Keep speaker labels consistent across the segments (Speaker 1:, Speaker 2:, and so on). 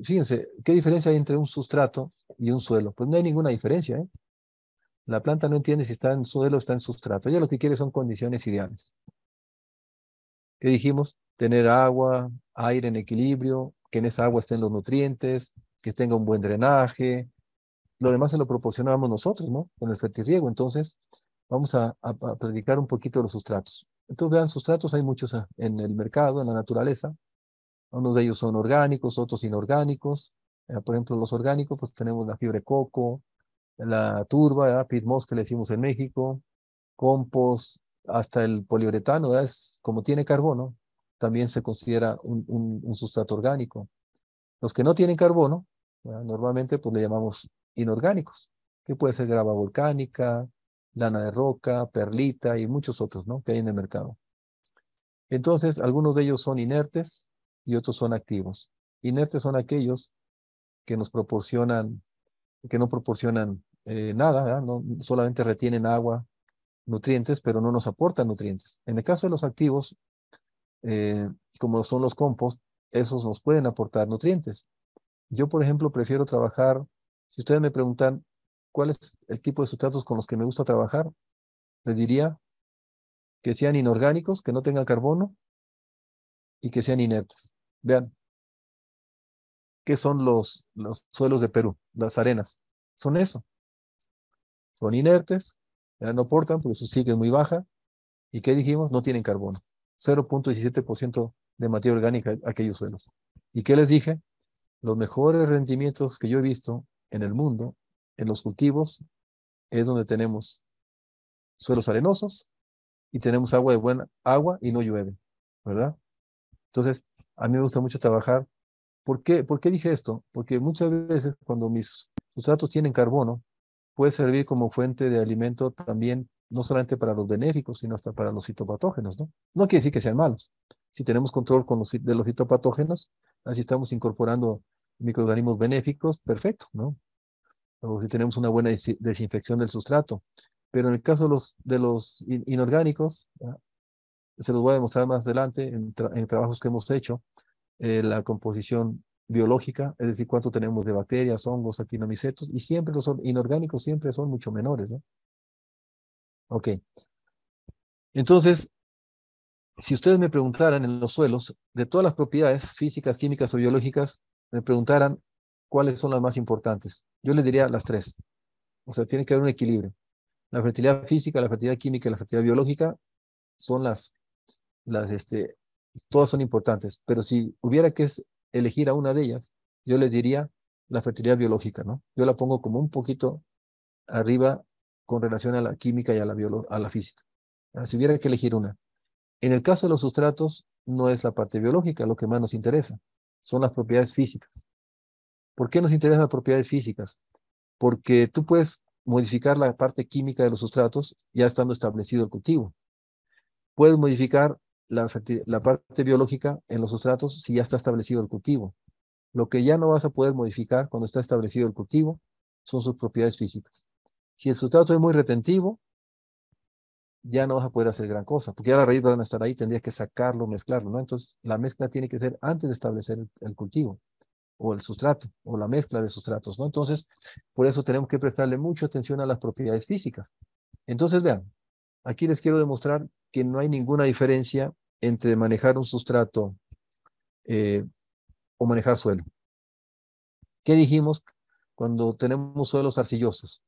Speaker 1: Fíjense, ¿qué diferencia hay entre un sustrato y un suelo? Pues no hay ninguna diferencia, ¿eh? La planta no entiende si está en suelo o está en sustrato. Ella lo que quiere son condiciones ideales. ¿Qué dijimos? Tener agua, aire en equilibrio, que en esa agua estén los nutrientes, que tenga un buen drenaje. Lo demás se lo proporcionamos nosotros, ¿no? Con el fertirriego. Entonces, vamos a predicar un poquito de los sustratos. Entonces, vean, sustratos hay muchos en el mercado, en la naturaleza. Unos de ellos son orgánicos, otros inorgánicos. Por ejemplo, los orgánicos, pues tenemos la fibra de coco, la turba, ¿verdad? Peat moss que le decimos en México, compost, hasta el poliuretano, ¿verdad? Es, como tiene carbono, también se considera un sustrato orgánico. Los que no tienen carbono, ¿verdad? Normalmente pues le llamamos inorgánicos, que puede ser grava volcánica, lana de roca, perlita y muchos otros, ¿no? Que hay en el mercado. Entonces, algunos de ellos son inertes y otros son activos. Inertes son aquellos que nos proporcionan, que no proporcionan nada, ¿verdad? No, solamente retienen agua, nutrientes, pero no nos aportan nutrientes. En el caso de los activos, eh, como son los compost, esos nos pueden aportar nutrientes. Yo, por ejemplo, prefiero trabajar, si ustedes me preguntan cuál es el tipo de sustratos con los que me gusta trabajar, les diría que sean inorgánicos, que no tengan carbono y que sean inertes. Vean, ¿qué son los suelos de Perú? Las arenas. Son eso. Son inertes, ya no aportan porque su sigla es muy baja. ¿Y qué dijimos? No tienen carbono. 0,17% de materia orgánica aquellos suelos. ¿Y qué les dije? Los mejores rendimientos que yo he visto en el mundo, en los cultivos, es donde tenemos suelos arenosos y tenemos agua de buena agua y no llueve, ¿verdad? Entonces, a mí me gusta mucho trabajar. ¿Por qué dije esto? Porque muchas veces cuando mis sustratos tienen carbono, puede servir como fuente de alimento también, no solamente para los benéficos, sino hasta para los fitopatógenos, ¿no? No quiere decir que sean malos. Si tenemos control con de los fitopatógenos, así estamos incorporando microorganismos benéficos, perfecto, ¿no? O si tenemos una buena desinfección del sustrato. Pero en el caso de los inorgánicos, ¿ya? Se los voy a demostrar más adelante en trabajos que hemos hecho, la composición biológica, es decir, cuánto tenemos de bacterias, hongos, actinomicetos, y siempre los inorgánicos siempre son mucho menores, ¿no? Ok, entonces, si ustedes me preguntaran en los suelos, de todas las propiedades físicas, químicas o biológicas, me preguntaran cuáles son las más importantes, yo les diría las tres. O sea, tiene que haber un equilibrio. La fertilidad física, la fertilidad química y la fertilidad biológica son las, todas son importantes, pero si hubiera que elegir a una de ellas, yo les diría la fertilidad biológica, ¿no? Yo la pongo como un poquito arriba con relación a la química y a la física. Si hubiera que elegir una. En el caso de los sustratos, no es la parte biológica lo que más nos interesa, son las propiedades físicas. ¿Por qué nos interesan las propiedades físicas? Porque tú puedes modificar la parte química de los sustratos ya estando establecido el cultivo. Puedes modificar la parte biológica en los sustratos si ya está establecido el cultivo. Lo que ya no vas a poder modificar cuando está establecido el cultivo son sus propiedades físicas. Si el sustrato es muy retentivo, ya no vas a poder hacer gran cosa, porque ya las raíces van a estar ahí, tendrías que sacarlo, mezclarlo, ¿no? Entonces, la mezcla tiene que ser antes de establecer el cultivo, o el sustrato, o la mezcla de sustratos, ¿no? Entonces, por eso tenemos que prestarle mucha atención a las propiedades físicas. Entonces, vean, aquí les quiero demostrar que no hay ninguna diferencia entre manejar un sustrato eh, o manejar suelo. ¿Qué dijimos cuando tenemos suelos arcillosos?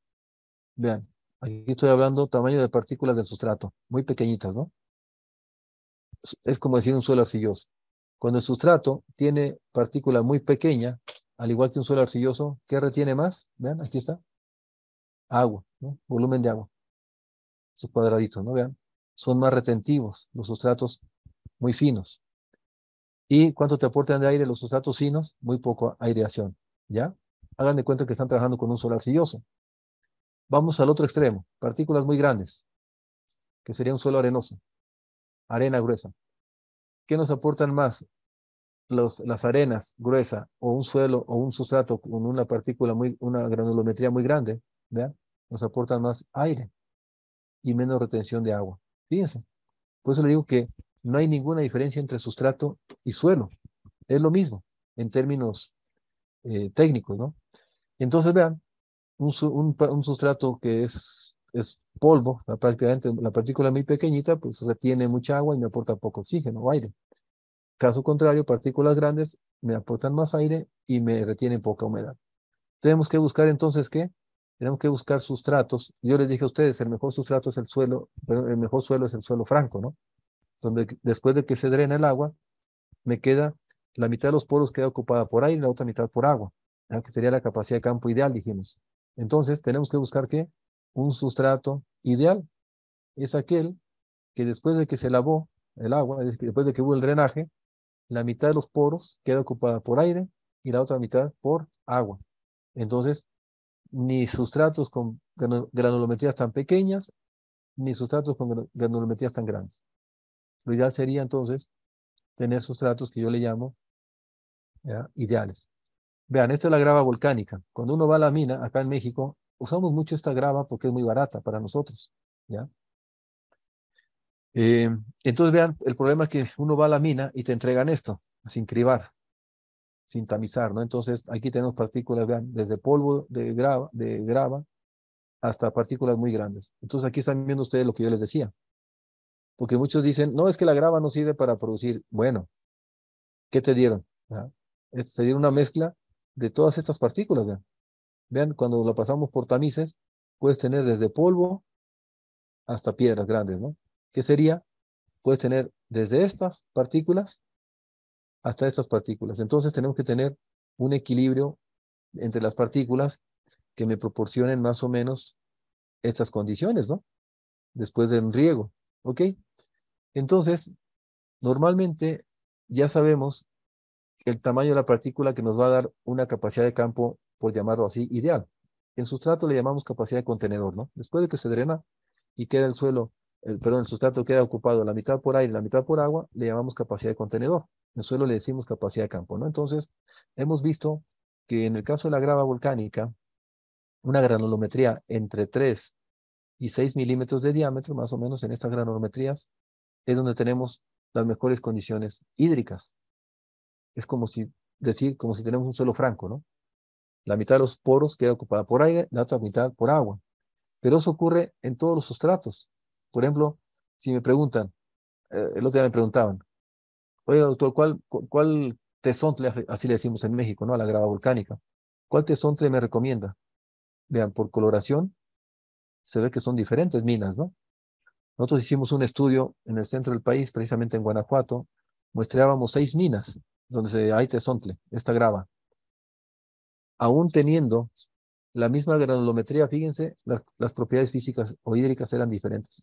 Speaker 1: Vean, aquí estoy hablando tamaño de partículas del sustrato, muy pequeñitas, ¿no? Es como decir un suelo arcilloso. Cuando el sustrato tiene partícula muy pequeña, al igual que un suelo arcilloso, ¿qué retiene más? Vean, aquí está, agua, ¿no? Volumen de agua, esos cuadraditos, ¿no? Vean, son más retentivos, los sustratos muy finos. ¿Y cuánto te aportan de aire los sustratos finos? Muy poco aireación, ¿ya? Hagan de cuenta que están trabajando con un suelo arcilloso. Vamos al otro extremo, partículas muy grandes, que sería un suelo arenoso, arena gruesa. ¿Qué nos aportan más? las arenas gruesas o un suelo o un sustrato con una granulometría muy grande, ¿vea? Nos aportan más aire y menos retención de agua. Fíjense. Por eso le digo que no hay ninguna diferencia entre sustrato y suelo. Es lo mismo en términos técnicos, ¿no? Entonces, vean, un sustrato que es polvo, prácticamente la partícula muy pequeñita, pues retiene mucha agua y me aporta poco oxígeno o aire. Caso contrario, partículas grandes me aportan más aire y me retienen poca humedad. Tenemos que buscar entonces, ¿qué? Tenemos que buscar sustratos. Yo les dije a ustedes, el mejor sustrato es el suelo, pero el mejor suelo es el suelo franco, ¿no? Donde después de que se drena el agua, me queda, la mitad de los poros queda ocupada por aire y la otra mitad por agua, ¿ya? Que sería la capacidad de campo ideal, dijimos. Entonces, tenemos que buscar, ¿qué? Un sustrato ideal. Es aquel que después de que se lavó el agua, es decir, después de que hubo el drenaje, la mitad de los poros queda ocupada por aire y la otra mitad por agua. Entonces, ni sustratos con granulometrías tan pequeñas, ni sustratos con granulometrías tan grandes. Lo ideal sería entonces tener sustratos que yo le llamo, ¿ya?, ideales. Vean, esta es la grava volcánica. Cuando uno va a la mina, acá en México, usamos mucho esta grava porque es muy barata para nosotros, ¿ya? Eh, entonces, vean, el problema es que uno va a la mina y te entregan esto, sin cribar, sin tamizar, ¿no? Entonces, aquí tenemos partículas, vean, desde polvo de grava hasta partículas muy grandes. Entonces, aquí están viendo ustedes lo que yo les decía, porque muchos dicen, no, es que la grava no sirve para producir. Bueno, ¿qué te dieron? ¿Ya? Te dieron una mezcla de todas estas partículas, vean. Vean, cuando lo pasamos por tamices, puedes tener desde polvo hasta piedras grandes, ¿no? ¿Qué sería? Puedes tener desde estas partículas hasta estas partículas. Entonces tenemos que tener un equilibrio entre las partículas que me proporcionen más o menos estas condiciones, ¿no? Después de un riego, ¿ok? Entonces, normalmente ya sabemos que el tamaño de la partícula que nos va a dar una capacidad de campo, por llamarlo así, ideal. En sustrato le llamamos capacidad de contenedor, ¿no? Después de que se drena y queda el suelo, perdón, el sustrato queda ocupado la mitad por aire y la mitad por agua, le llamamos capacidad de contenedor. El suelo le decimos capacidad de campo, ¿no? Entonces, hemos visto que en el caso de la grava volcánica, una granulometría entre 3 y 6 milímetros de diámetro, más o menos en estas granulometrías, es donde tenemos las mejores condiciones hídricas. Es como si decir, como si tenemos un suelo franco, ¿no? La mitad de los poros queda ocupada por aire, la otra mitad por agua. Pero eso ocurre en todos los sustratos. Por ejemplo, si me preguntan, el otro día me preguntaban, oye, doctor, ¿cuál tesontle, así le decimos en México, ¿no? A la grava volcánica? ¿Cuál tesontle me recomienda? Vean, por coloración, se ve que son diferentes minas, ¿no? Nosotros hicimos un estudio en el centro del país, precisamente en Guanajuato, muestrábamos 6 minas donde hay tesontle, esta grava. Aún teniendo la misma granulometría, fíjense, las propiedades físicas o hídricas eran diferentes.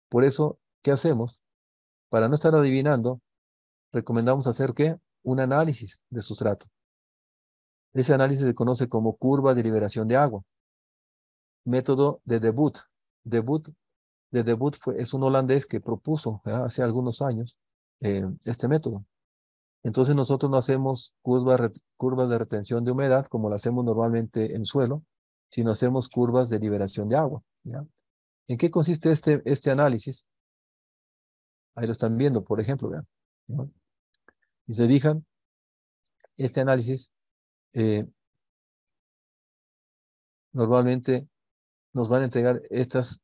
Speaker 1: Por eso, ¿qué hacemos? Para no estar adivinando, recomendamos hacer ¿qué? Un análisis de sustrato. Ese análisis se conoce como curva de liberación de agua. Método de Debut. Debut de Debut es un holandés que propuso hace algunos años este método. Entonces nosotros no hacemos curvas de retención de humedad como lo hacemos normalmente en suelo, sino hacemos curvas de liberación de agua, ¿ya? ¿En qué consiste este análisis? Ahí lo están viendo, por ejemplo, vean, ¿no? Y se fijan, este análisis eh, normalmente nos van a entregar estas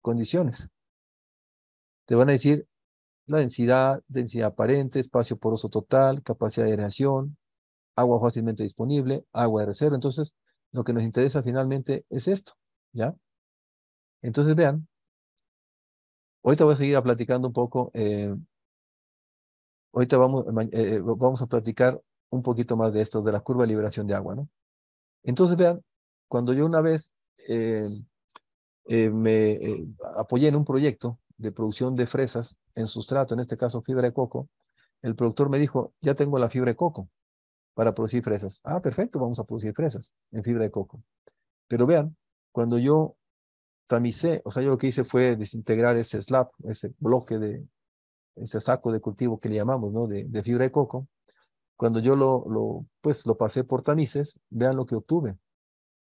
Speaker 1: condiciones. Te van a decir la densidad, densidad aparente, espacio poroso total, capacidad de aireación, agua fácilmente disponible, agua de reserva. Entonces, lo que nos interesa finalmente es esto, ¿ya? Entonces, vean, ahorita voy a seguir platicando un poco, ahorita vamos a platicar un poquito más de esto, de la curva de liberación de agua, ¿no? Entonces, vean, cuando yo una vez eh, me apoyé en un proyecto de producción de fresas en sustrato, en este caso fibra de coco, el productor me dijo, ya tengo la fibra de coco para producir fresas. Ah, perfecto, vamos a producir fresas en fibra de coco. Pero vean, cuando yo tamicé, o sea, yo lo que hice fue desintegrar ese ese bloque ese saco de cultivo que le llamamos, ¿no? De fibra de coco. Cuando yo pues lo pasé por tamices, vean lo que obtuve.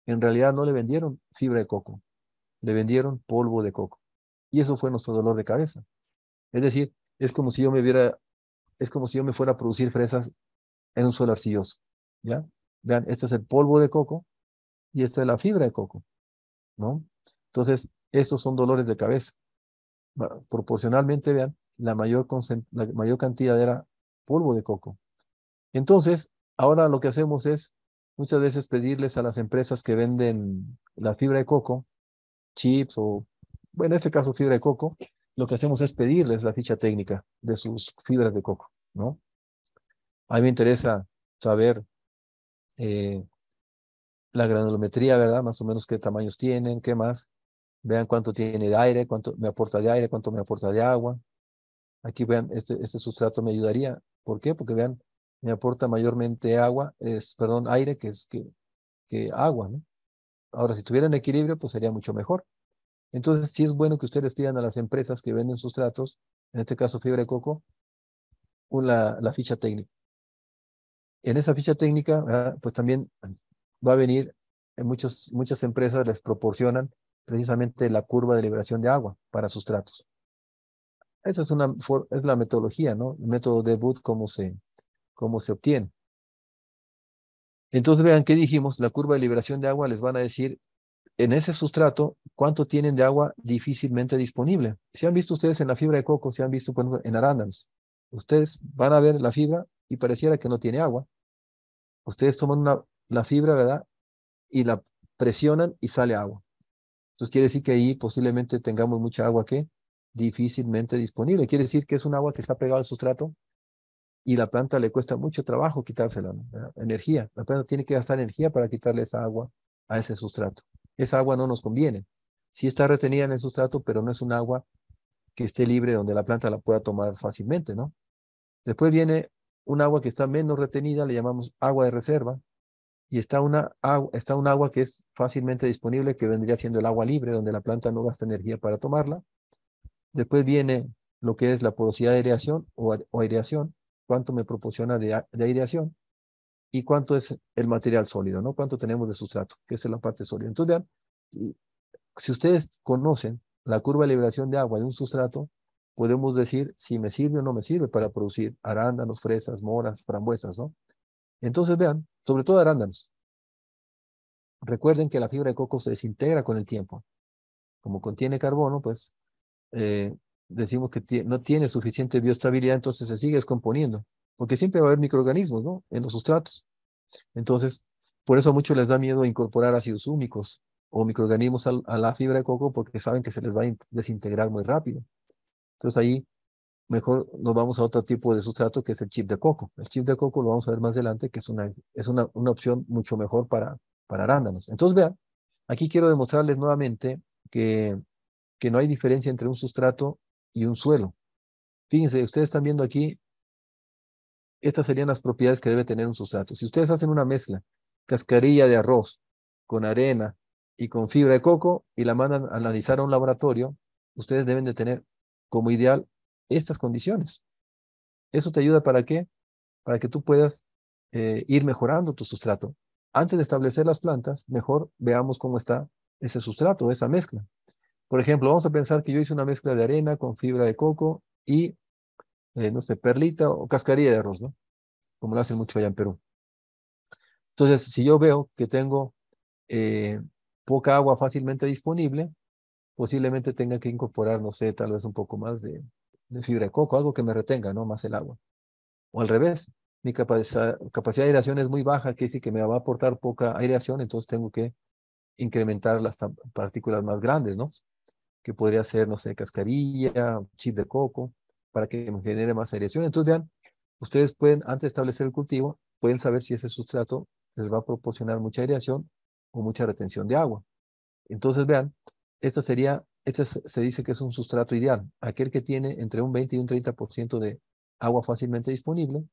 Speaker 1: En realidad no le vendieron fibra de coco, le vendieron polvo de coco. Y eso fue nuestro dolor de cabeza. Es decir, es como si yo me fuera a producir fresas en un suelo arcilloso. ¿Ya? Vean, este es el polvo de coco y esta es la fibra de coco, ¿no? Entonces, estos son dolores de cabeza. Proporcionalmente, vean, la mayor cantidad era polvo de coco. Entonces, ahora lo que hacemos es muchas veces pedirles a las empresas que venden la fibra de coco, chips o, bueno, en este caso fibra de coco, lo que hacemos es pedirles la ficha técnica de sus fibras de coco, ¿no? A mí me interesa saber eh, la granulometría, ¿verdad? Más o menos qué tamaños tienen, qué más. Vean cuánto tiene de aire, cuánto me aporta de aire, cuánto me aporta de agua. Aquí vean, este sustrato me ayudaría. ¿Por qué? Porque vean, me aporta mayormente perdón, aire que agua, ¿no? Ahora, si tuvieran equilibrio, pues sería mucho mejor. Entonces, sí es bueno que ustedes pidan a las empresas que venden sustratos, en este caso fibra de coco, la ficha técnica. En esa ficha técnica, ¿verdad? Pues también va a venir, muchas empresas les proporcionan precisamente la curva de liberación de agua para sustratos. Esa es la metodología, ¿no? El método de Wood, cómo se obtiene. Entonces, vean qué dijimos, la curva de liberación de agua les van a decir en ese sustrato cuánto tienen de agua difícilmente disponible. Si han visto ustedes en la fibra de coco, si han visto por ejemplo, en arándanos, ustedes van a ver la fibra y pareciera que no tiene agua. Ustedes toman la fibra, ¿verdad? Y la presionan y sale agua. Entonces quiere decir que ahí posiblemente tengamos mucha agua que difícilmente disponible. Quiere decir que es un agua que está pegado al sustrato y la planta le cuesta mucho trabajo quitársela, ¿no? Energía. La planta tiene que gastar energía para quitarle esa agua a ese sustrato. Esa agua no nos conviene. Sí está retenida en el sustrato, pero no es un agua que esté libre donde la planta la pueda tomar fácilmente, ¿no? Después viene un agua que está menos retenida, le llamamos agua de reserva, y está un agua que es fácilmente disponible, que vendría siendo el agua libre, donde la planta no gasta energía para tomarla. Después viene lo que es la porosidad de aireación o aireación, cuánto me proporciona de aireación y cuánto es el material sólido, ¿no? Cuánto tenemos de sustrato, que es la parte sólida. Entonces, vean, si ustedes conocen la curva de liberación de agua de un sustrato, podemos decir si me sirve o no me sirve para producir arándanos, fresas, moras, frambuesas, ¿no? Entonces, vean, sobre todo arándanos. Recuerden que la fibra de coco se desintegra con el tiempo. Como contiene carbono, pues eh, decimos que no tiene suficiente bioestabilidad, entonces se sigue descomponiendo, porque siempre va a haber microorganismos, ¿no? En los sustratos. Entonces, por eso a muchos les da miedo incorporar ácidos húmicos o microorganismos a la fibra de coco porque saben que se les va a desintegrar muy rápido. Entonces ahí mejor nos vamos a otro tipo de sustrato que es el chip de coco. El chip de coco lo vamos a ver más adelante, que es una opción mucho mejor para arándanos. Entonces, vean, aquí quiero demostrarles nuevamente que no hay diferencia entre un sustrato y un suelo. Fíjense, ustedes están viendo aquí, estas serían las propiedades que debe tener un sustrato. Si ustedes hacen una mezcla, cascarilla de arroz con arena y con fibra de coco y la mandan a analizar a un laboratorio, ustedes deben de tener como ideal estas condiciones. ¿Eso te ayuda para qué? Para que tú puedas ir mejorando tu sustrato. Antes de establecer las plantas, mejor veamos cómo está ese sustrato, esa mezcla. Por ejemplo, vamos a pensar que yo hice una mezcla de arena con fibra de coco y, no sé, perlita o cascarilla de arroz, ¿no? Como lo hacen mucho allá en Perú. Entonces, si yo veo que tengo eh, poca agua fácilmente disponible, posiblemente tenga que incorporar, no sé, tal vez un poco más de fibra de coco, algo que me retenga, ¿no? Más el agua. O al revés, mi capacidad de aireación es muy baja, que dice que me va a aportar poca aireación, entonces tengo que incrementar las partículas más grandes, ¿no? Que podría ser, no sé, cascarilla, chip de coco, para que me genere más aireación. Entonces, vean, ustedes pueden, antes de establecer el cultivo, pueden saber si ese sustrato les va a proporcionar mucha aireación o mucha retención de agua. Entonces, vean, se dice que es un sustrato ideal, aquel que tiene entre un 20 y un 30% de agua fácilmente disponible,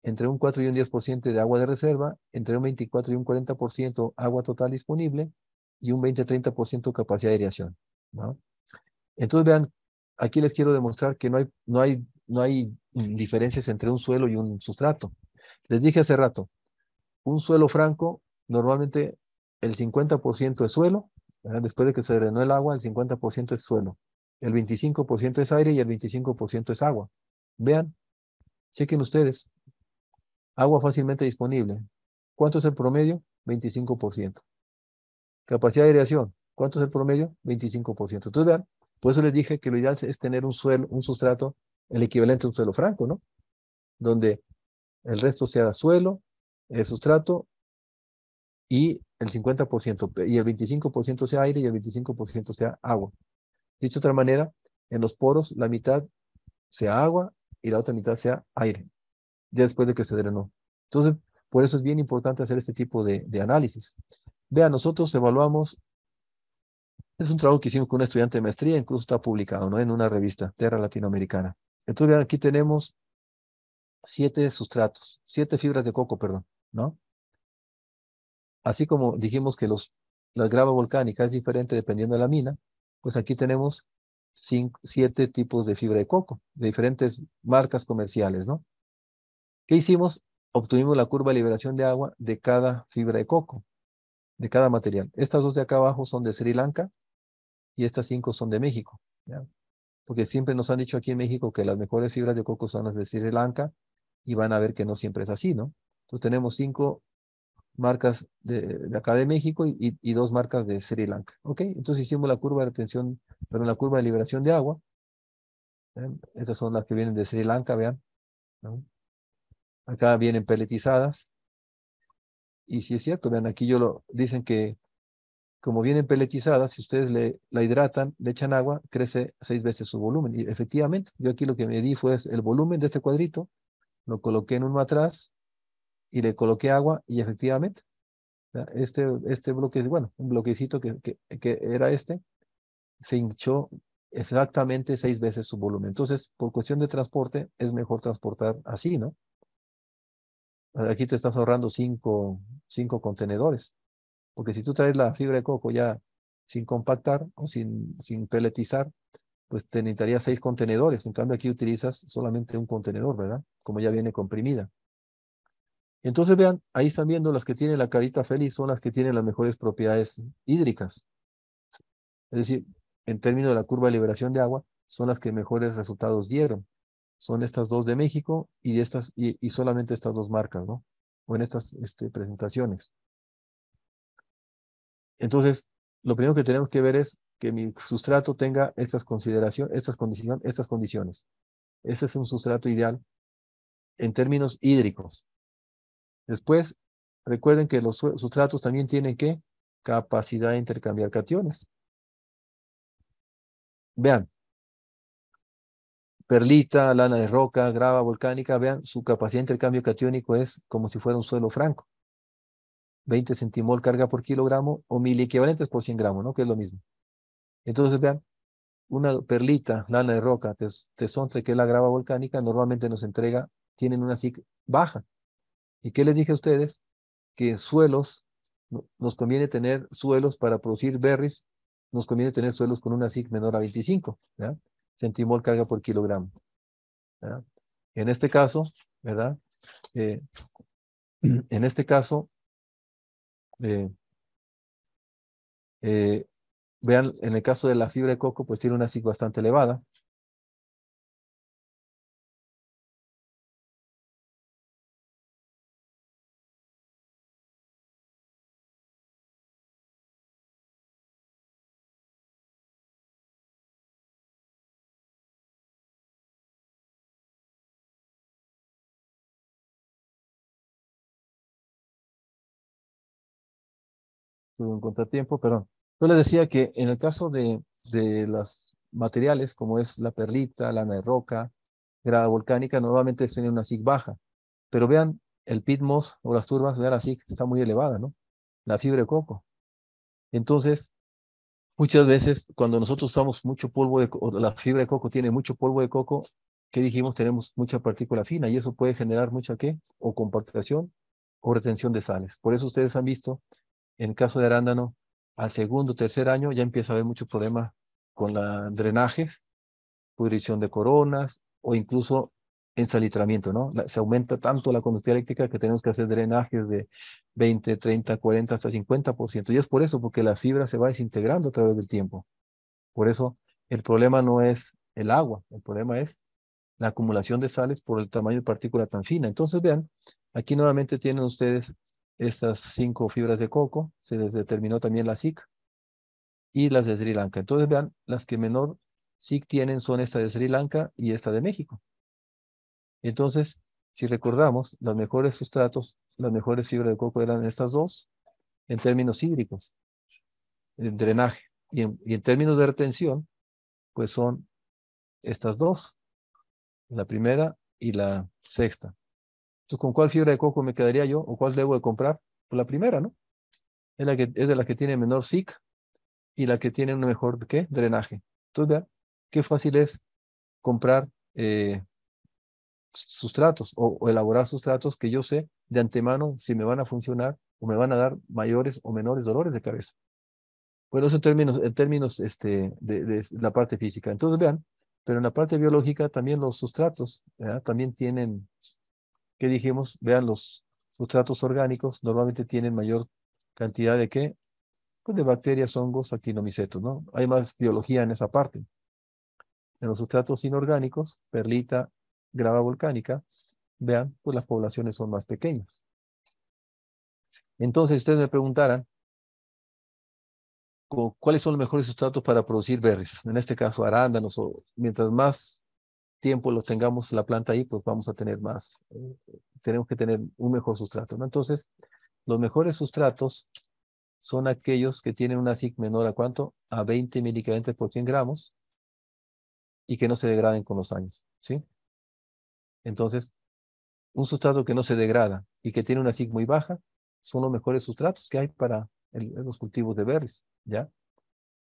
Speaker 1: entre un 4 y un 10% de agua de reserva, entre un 24 y un 40% agua total disponible y un 20-30% capacidad de aireación, ¿no? Entonces, vean, aquí les quiero demostrar que no hay diferencias entre un suelo y un sustrato. Les dije hace rato, un suelo franco, normalmente el 50% es suelo, ¿verdad? Después de que se drenó el agua, el 50% es suelo, el 25% es aire y el 25% es agua. Vean, chequen ustedes, agua fácilmente disponible. ¿Cuánto es el promedio? 25%. Capacidad de aireación, ¿cuánto es el promedio? 25%. Entonces, vean, por eso les dije que lo ideal es tener un suelo, un sustrato, el equivalente a un suelo franco, ¿no? Donde el resto sea suelo, el sustrato y el 50% y el 25% sea aire y el 25% sea agua. Dicho de otra manera, en los poros la mitad sea agua y la otra mitad sea aire, ya después de que se drenó. Entonces, por eso es bien importante hacer este tipo de análisis. Vean, nosotros evaluamos, es un trabajo que hicimos con un estudiante de maestría, incluso está publicado, ¿no? En una revista, Terra Latinoamericana. Entonces, vean, aquí tenemos 7 sustratos, 7 fibras de coco, perdón, ¿no? Así como dijimos que la grava volcánica es diferente dependiendo de la mina, pues aquí tenemos 7 tipos de fibra de coco, de diferentes marcas comerciales, ¿no? ¿Qué hicimos? Obtuvimos la curva de liberación de agua de cada fibra de coco, de cada material. Estas dos de acá abajo son de Sri Lanka y estas 5 son de México, ¿ya? Porque siempre nos han dicho aquí en México que las mejores fibras de coco son las de Sri Lanka y van a ver que no siempre es así, ¿no? Entonces tenemos 5 marcas de acá de México y 2 marcas de Sri Lanka. ¿Ok? Entonces hicimos la curva de retención, perdón, la curva de liberación de agua. ¿Ven? Esas son las que vienen de Sri Lanka, vean, ¿no? Acá vienen peletizadas. Y si es cierto, vean, aquí dicen que como vienen peletizadas, si ustedes la hidratan, le echan agua, crece 6 veces su volumen. Y efectivamente, yo aquí lo que medí fue el volumen de este cuadrito, lo coloqué en un matraz y le coloqué agua y efectivamente, ¿ya? Este bloque, bueno, un bloquecito que era se hinchó exactamente 6 veces su volumen. Entonces, por cuestión de transporte, es mejor transportar así, ¿no? Aquí te estás ahorrando 5 contenedores, porque si tú traes la fibra de coco ya sin compactar o sin peletizar, pues te necesitaría 6 contenedores. En cambio, aquí utilizas solamente un contenedor, ¿verdad? Como ya viene comprimida. Entonces, vean, ahí están viendo las que tienen la carita feliz, son las que tienen las mejores propiedades hídricas. Es decir, en términos de la curva de liberación de agua, son las que mejores resultados dieron. Son estas dos de México y solamente estas dos marcas, ¿no? O en estas presentaciones. Entonces, lo primero que tenemos que ver es que mi sustrato tenga estas consideraciones, estas condiciones. Este es un sustrato ideal en términos hídricos. Después, recuerden que los sustratos también tienen ¿qué? Capacidad de intercambiar cationes. Vean, perlita, lana de roca, grava volcánica, vean, su capacidad de intercambio catiónico es como si fuera un suelo franco. 20 centimol carga por kilogramo o 1000 equivalentes por 100 gramos, ¿no? Que es lo mismo. Entonces, vean, una perlita, lana de roca, tesontle, que es la grava volcánica, normalmente tienen una SIC baja. ¿Y qué les dije a ustedes? Que suelos, nos conviene tener suelos para producir berries, nos conviene tener suelos con una SIC menor a 25, ¿ya? Centimol carga por kilogramo, ¿ya? En este caso, ¿verdad? Eh, en este caso, eh, eh, vean, en el caso de la fibra de coco, pues tiene una SIC bastante elevada. Tuve un contratiempo, perdón. Yo les decía que en el caso de los materiales, como es la perlita, lana de roca, grava volcánica, normalmente tienen una SIC baja. Pero vean, el pitmos o las turbas, vean la SIC está muy elevada, ¿no? La fibra de coco. Entonces, muchas veces, cuando nosotros usamos mucho polvo o la fibra de coco tiene mucho polvo de coco, ¿qué dijimos? Tenemos mucha partícula fina y eso puede generar mucha, ¿qué? O compactación o retención de sales. Por eso ustedes han visto, en el caso de arándano, al segundo o tercer año ya empieza a haber mucho problema con la drenaje, pudrición de coronas o incluso ensalitramiento, ¿no? Se aumenta tanto la conductividad eléctrica que tenemos que hacer drenajes de 20, 30, 40, hasta 50%. Y es por eso, porque la fibra se va desintegrando a través del tiempo. Por eso el problema no es el agua, el problema es la acumulación de sales por el tamaño de partícula tan fina. Entonces, vean, aquí nuevamente tienen ustedes estas 5 fibras de coco, se les determinó también la SIC y las de Sri Lanka. Entonces, vean, las que menor SIC tienen son esta de Sri Lanka y esta de México. Entonces, si recordamos, los mejores sustratos, las mejores fibras de coco eran estas dos en términos hídricos, en drenaje. Y en términos de retención, pues son estas dos, la primera y la sexta. Entonces, ¿con cuál fibra de coco me quedaría yo? ¿O cuál debo de comprar? Pues la primera, ¿no? Es de la que tiene menor SIC y la que tiene un mejor, ¿qué? Drenaje. Entonces, vean, qué fácil es comprar sustratos o elaborar sustratos que yo sé de antemano si me van a funcionar o me van a dar mayores o menores dolores de cabeza. Bueno, eso en términos de la parte física. Entonces, vean, pero en la parte biológica también los sustratos, ¿verdad? También tienen, ¿qué dijimos? Vean, los sustratos orgánicos normalmente tienen mayor cantidad de qué? Pues de bacterias, hongos, actinomicetos, ¿no? Hay más biología en esa parte. En los sustratos inorgánicos, perlita, grava volcánica, vean, pues las poblaciones son más pequeñas. Entonces, ustedes me preguntaran, ¿cuáles son los mejores sustratos para producir berries? En este caso, arándanos, o mientras más tiempo los tengamos la planta ahí, pues vamos a tener más, tenemos que tener un mejor sustrato, ¿no? Entonces, los mejores sustratos son aquellos que tienen una SIC menor a ¿cuánto? A 20 milicaventas por 100 gramos y que no se degraden con los años, ¿sí? Entonces, un sustrato que no se degrada y que tiene una SIC muy baja son los mejores sustratos que hay para los cultivos de berries, ¿ya?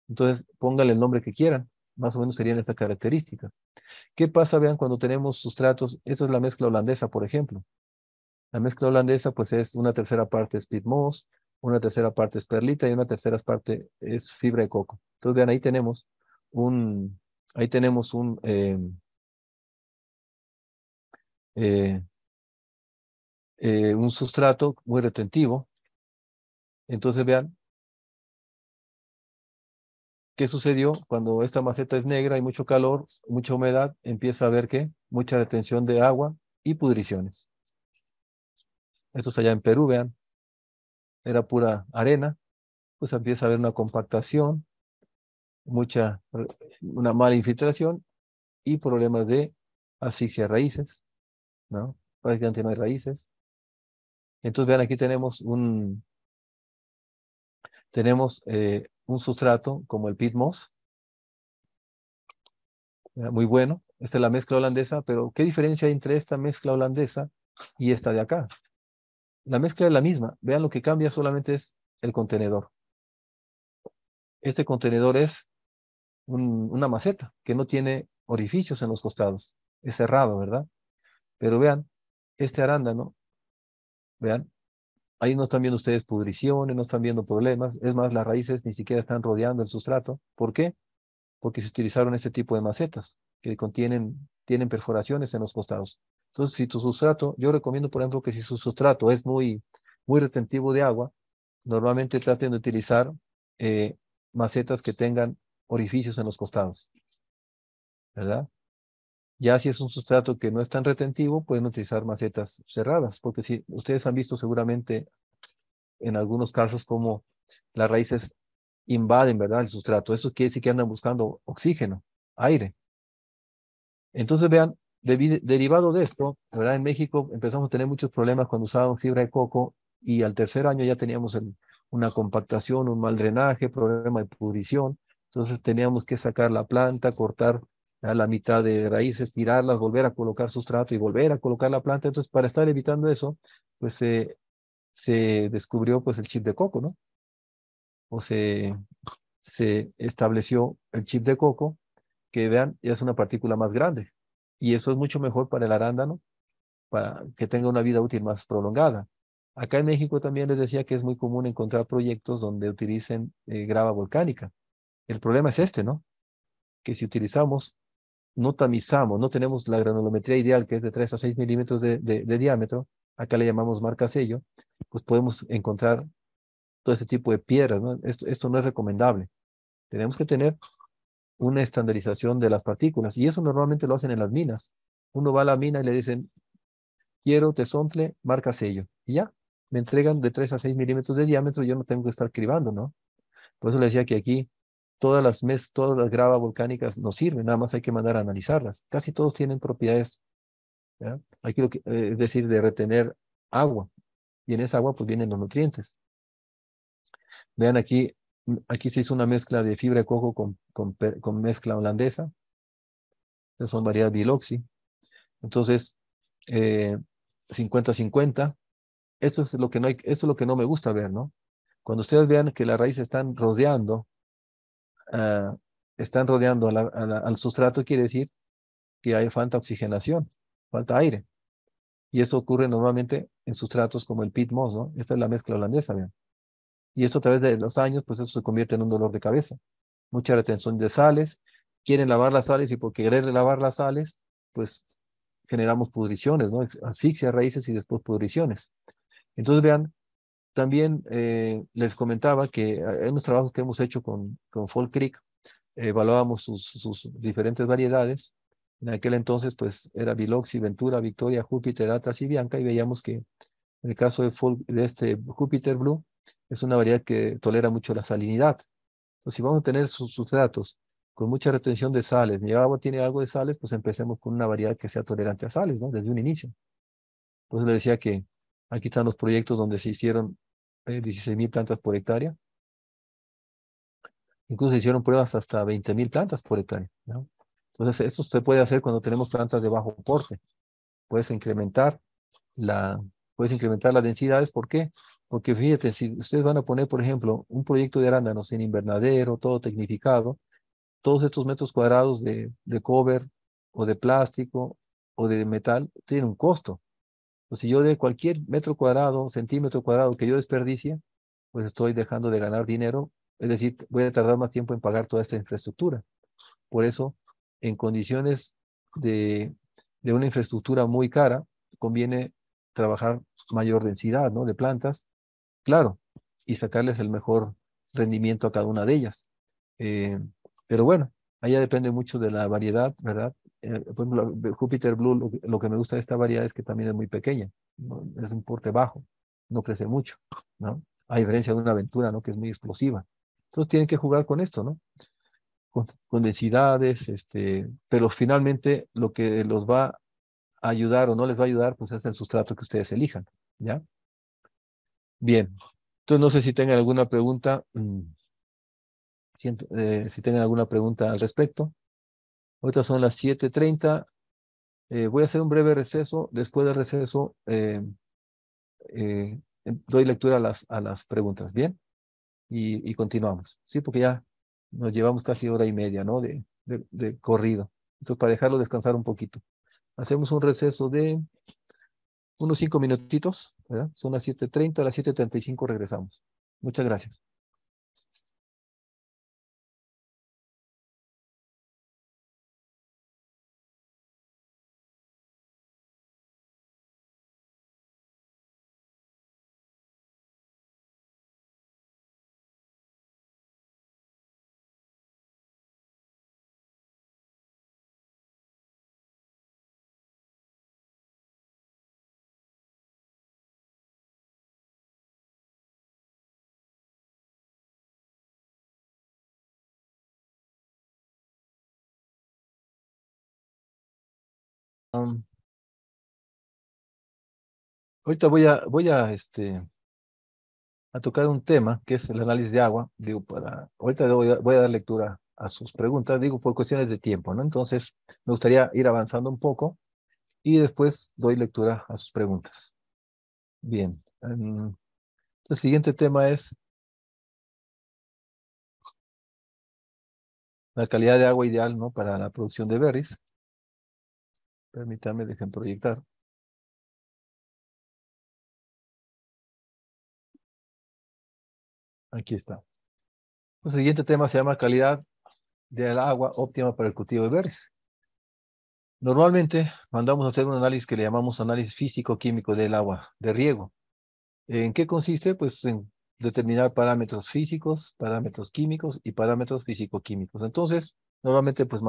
Speaker 1: Entonces, póngale el nombre que quieran, más o menos serían estas características. ¿Qué pasa, vean, cuando tenemos sustratos? Esa es la mezcla holandesa, por ejemplo. La mezcla holandesa, pues es una tercera parte es peat moss, una tercera parte es perlita y una tercera parte es fibra de coco. Entonces, vean, un, ahí tenemos eh, un sustrato muy retentivo. Entonces, vean, ¿qué sucedió? Cuando esta maceta es negra, hay mucho calor, mucha humedad, empieza a haber, ¿qué? Mucha retención de agua y pudriciones. Esto es allá en Perú, vean, era pura arena, pues empieza a haber una compactación, una mala infiltración y problemas de asfixia de raíces, ¿no? Prácticamente no hay raíces. Entonces, vean, aquí tenemos un sustrato como el peat moss, muy bueno. Esta es la mezcla holandesa, pero ¿qué diferencia hay entre esta mezcla holandesa y esta de acá? La mezcla es la misma. Vean, lo que cambia solamente es el contenedor. Este contenedor es una maceta que no tiene orificios en los costados. Es cerrado, ¿verdad? Pero vean, este arándano, vean, ahí no están viendo ustedes pudriciones, no están viendo problemas. Es más, las raíces ni siquiera están rodeando el sustrato. ¿Por qué? Porque se utilizaron este tipo de macetas que tienen perforaciones en los costados. Entonces, si tu sustrato, yo recomiendo, por ejemplo, que si su sustrato es muy, muy retentivo de agua, normalmente traten de utilizar eh, macetas que tengan orificios en los costados, ¿verdad? Ya si es un sustrato que no es tan retentivo, pueden utilizar macetas cerradas, porque si ustedes han visto seguramente en algunos casos como las raíces invaden, ¿verdad? El sustrato. Eso quiere decir que andan buscando oxígeno, aire. Entonces, vean, derivado de esto, ¿verdad? En México empezamos a tener muchos problemas cuando usábamos fibra de coco y al tercer año ya teníamos una compactación, un mal drenaje, problema de pudrición. Entonces teníamos que sacar la planta, cortar a la mitad de raíces, tirarlas, volver a colocar sustrato y volver a colocar la planta. Entonces, para estar evitando eso, pues se descubrió pues el chip de coco, ¿no? O se estableció el chip de coco que vean, ya es una partícula más grande. Y eso es mucho mejor para el arándano, para que tenga una vida útil más prolongada. Acá en México también les decía que es muy común encontrar proyectos donde utilicen grava volcánica. El problema es este, ¿no? Que si utilizamos no tamizamos, no tenemos la granulometría ideal, que es de 3 a 6 milímetros de diámetro, acá le llamamos marca sello, pues podemos encontrar todo ese tipo de piedras, ¿no? Esto no es recomendable. Tenemos que tener una estandarización de las partículas, y eso normalmente lo hacen en las minas. Uno va a la mina y le dicen, quiero tesontle, marca sello, y ya, me entregan de 3 a 6 milímetros de diámetro, yo no tengo que estar cribando, ¿no? Por eso le decía que aquí todas las gravas volcánicas nos sirven, nada más hay que mandar a analizarlas. Casi todos tienen propiedades, ¿ya? Aquí es decir, de retener agua, y en esa agua pues vienen los nutrientes. Vean aquí, aquí se hizo una mezcla de fibra de coco con mezcla holandesa, que son variedades biloxi. Entonces, eh, 50-50. Esto es lo que no hay, esto es lo que no me gusta ver, ¿no? Cuando ustedes vean que las raíces ah, están rodeando al sustrato, quiere decir que hay falta oxigenación, falta aire. Y eso ocurre normalmente en sustratos como el peat moss, ¿no? Esta es la mezcla holandesa, vean. Y esto a través de los años, pues eso se convierte en un dolor de cabeza. Mucha retención de sales, quieren lavar las sales y por querer lavar las sales, pues generamos pudriciones, ¿no? Asfixia raíces y después pudriciones. Entonces, vean, también les comentaba que en los trabajos que hemos hecho con Fall Creek, evaluábamos sus diferentes variedades. En aquel entonces, pues era Biloxi, Ventura, Victoria, Júpiter, Atlas y Bianca, y veíamos que en el caso de este Júpiter Blue, es una variedad que tolera mucho la salinidad. Entonces, si vamos a tener sus sustratos con mucha retención de sales, mi agua tiene algo de sales, pues empecemos con una variedad que sea tolerante a sales, ¿no? Desde un inicio. Entonces le decía que aquí están los proyectos donde se hicieron 16.000 plantas por hectárea. Incluso se hicieron pruebas hasta 20.000 plantas por hectárea, ¿no? Entonces, esto se puede hacer cuando tenemos plantas de bajo porte. Puedes incrementar la, puedes incrementar las densidades. ¿Por qué? Porque fíjate, si ustedes van a poner, por ejemplo, un proyecto de arándanos en invernadero, todo tecnificado, todos estos metros cuadrados de cover o de plástico o de metal tienen un costo. Pues si yo de cualquier metro cuadrado, centímetro cuadrado que yo desperdicie, pues estoy dejando de ganar dinero, es decir, voy a tardar más tiempo en pagar toda esta infraestructura. Por eso, en condiciones de, de una infraestructura muy cara, conviene trabajar mayor densidad, ¿no? De plantas, claro, y sacarles el mejor rendimiento a cada una de ellas. Eh, pero bueno, allá depende mucho de la variedad, ¿verdad? Por ejemplo, Júpiter Blue, lo que me gusta de esta variedad es que también es muy pequeña, ¿no? Es un porte bajo, no crece mucho, ¿no? A diferencia de una aventura, ¿no? Que es muy explosiva. Entonces tienen que jugar con esto, ¿no? Con densidades, pero finalmente lo que los va a ayudar o no les va a ayudar, pues es el sustrato que ustedes elijan, ¿ya? Bien. Entonces no sé si tengan alguna pregunta, si tengan alguna pregunta al respecto. Ahorita son las 7:30. Voy a hacer un breve receso. Después del receso, doy lectura a las preguntas, ¿bien? Y continuamos, ¿sí? Porque ya nos llevamos casi hora y media, ¿no? De corrido. Entonces, para dejarlo descansar un poquito. Hacemos un receso de unos 5 minutitos, ¿verdad? Son las 7:30, a las 7:35 regresamos. Muchas gracias. Am, ahorita voy a tocar un tema que es el análisis de agua. Digo, ahorita voy a dar lectura a sus preguntas, digo, por cuestiones de tiempo, ¿no? Entonces, me gustaría ir avanzando un poco y después doy lectura a sus preguntas. Bien. El siguiente tema es la calidad de agua ideal, ¿no? Para la producción de berries. Permítanme, dejen proyectar. Aquí está. El siguiente tema se llama calidad del agua óptima para el cultivo de berries. Normalmente mandamos a hacer un análisis que le llamamos análisis físico-químico del agua de riego. ¿En qué consiste? Pues en determinar parámetros físicos, parámetros químicos y parámetros físico-químicos. Entonces, normalmente pues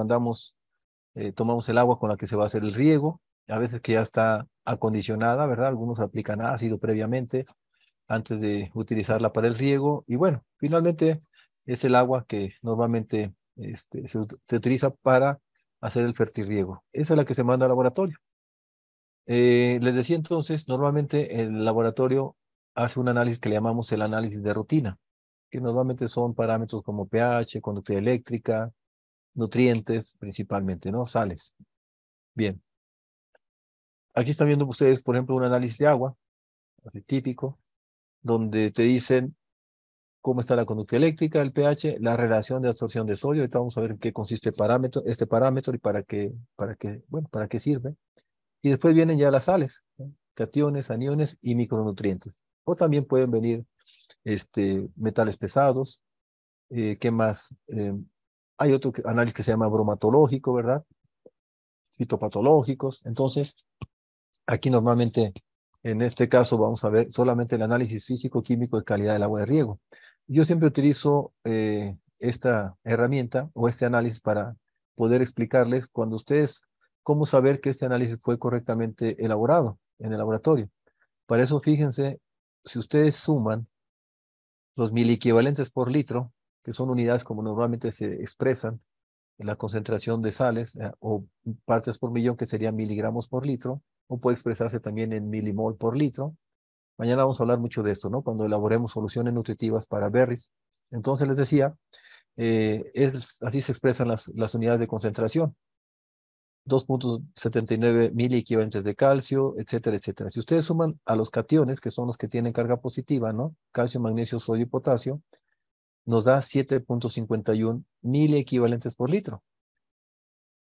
Speaker 1: tomamos el agua con la que se va a hacer el riego, a veces que ya está acondicionada, ¿verdad? Algunos aplican ácido previamente antes de utilizarla para el riego y bueno, finalmente es el agua que normalmente se utiliza para hacer el fertirriego. Esa es la que se manda al laboratorio. Les decía entonces, normalmente el laboratorio hace un análisis que le llamamos el análisis de rutina, que normalmente son parámetros como pH, conductividad eléctrica, nutrientes principalmente, ¿no? Sales. Bien, aquí están viendo ustedes, por ejemplo, un análisis de agua, así típico, donde te dicen cómo está la conductividad eléctrica, el pH, la relación de absorción de sodio. Ahorita vamos a ver en qué consiste este parámetro y bueno, para qué sirve. Y después vienen ya las sales, ¿no? Cationes, aniones y micronutrientes. O también pueden venir metales pesados. ¿Qué más? Hay otro análisis que se llama bromatológico, ¿verdad? Fitopatológicos. Entonces, aquí normalmente, en este caso, vamos a ver solamente el análisis físico-químico de calidad del agua de riego. Yo siempre utilizo esta herramienta o este análisis para poder explicarles cuando ustedes, cómo saber que este análisis fue correctamente elaborado en el laboratorio. Para eso, fíjense, si ustedes suman los miliequivalentes por litro, que son unidades como normalmente se expresan en la concentración de sales, o partes por millón, que serían miligramos por litro, o puede expresarse también en milimol por litro. Mañana vamos a hablar mucho de esto, ¿no? Cuando elaboremos soluciones nutritivas para berries. Entonces les decía, así se expresan las unidades de concentración. 2,79 miliequivalentes de calcio, etcétera, etcétera. Si ustedes suman a los cationes, que son los que tienen carga positiva, ¿no? Calcio, magnesio, sodio y potasio, nos da 7,51 miliequivalentes por litro.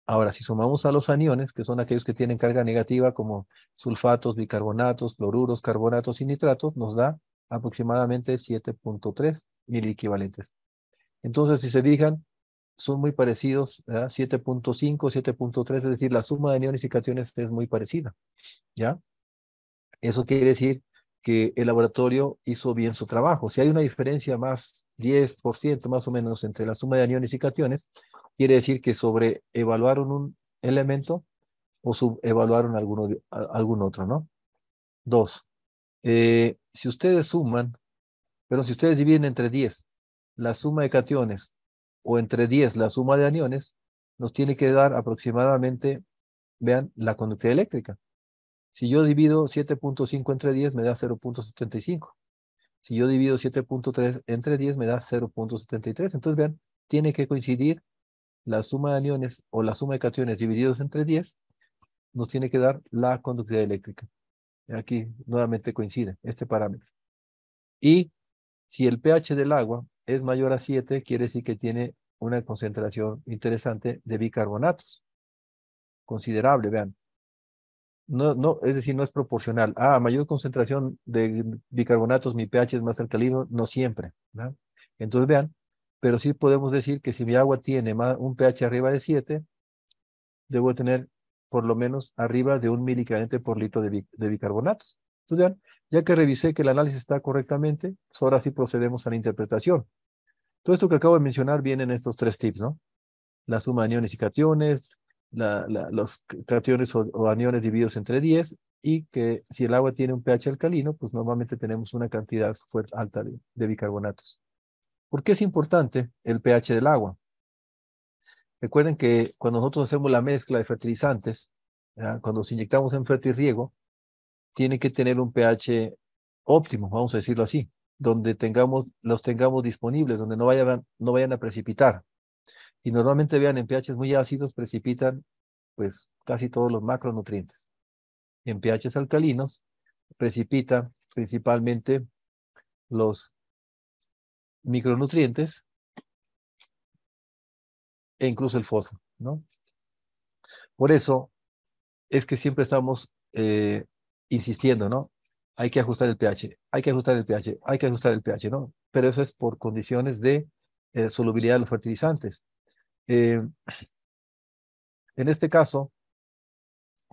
Speaker 1: Ahora, si sumamos a los aniones, que son aquellos que tienen carga negativa, como sulfatos, bicarbonatos, cloruros, carbonatos y nitratos, nos da aproximadamente 7,3 miliequivalentes. Entonces, si se fijan, son muy parecidos, ¿verdad? 7,5, 7,3, es decir, la suma de aniones y cationes es muy parecida, ¿ya? Eso quiere decir que el laboratorio hizo bien su trabajo. Si hay una diferencia más 10% más o menos entre la suma de aniones y cationes, quiere decir que sobreevaluaron un elemento o subevaluaron algún otro, ¿no? Dos, si ustedes suman, pero si ustedes dividen entre 10 la suma de cationes o entre 10 la suma de aniones, nos tiene que dar aproximadamente, vean, la conductividad eléctrica. Si yo divido 7,5 entre 10 me da 0,75. Si yo divido 7,3 entre 10 me da 0,73. Entonces vean, tiene que coincidir la suma de aniones o la suma de cationes divididos entre 10, nos tiene que dar la conductividad eléctrica. Aquí nuevamente coincide este parámetro. Y si el pH del agua es mayor a 7, quiere decir que tiene una concentración interesante de bicarbonatos, considerable, vean. No, no, es decir, no es proporcional. A mayor concentración de bicarbonatos, mi pH es más alcalino, no siempre, ¿no? Entonces vean, pero sí podemos decir que si mi agua tiene un pH arriba de 7, debo tener por lo menos arriba de 1 miligramo por litro de bicarbonatos. Entonces vean, ya que revisé que el análisis está correctamente, pues ahora sí procedemos a la interpretación. Todo esto que acabo de mencionar viene en estos tres tips, ¿no? La suma de aniones y cationes, los cationes o aniones divididos entre 10, y que si el agua tiene un pH alcalino, pues normalmente tenemos una cantidad alta de bicarbonatos. ¿Por qué es importante el pH del agua? Recuerden que cuando nosotros hacemos la mezcla de fertilizantes, ¿ya? Cuando los inyectamos en fertirriego, tiene que tener un pH óptimo, vamos a decirlo así, donde los tengamos disponibles, donde no vayan a precipitar. Y normalmente, vean, en pHs muy ácidos precipitan pues casi todos los macronutrientes. En pHs alcalinos precipitan principalmente los micronutrientes e incluso el fósforo, ¿no? Por eso es que siempre estamos insistiendo, ¿no? Hay que ajustar el pH, hay que ajustar el pH, hay que ajustar el pH, ¿no? Pero eso es por condiciones de solubilidad de los fertilizantes. Eh, en este caso,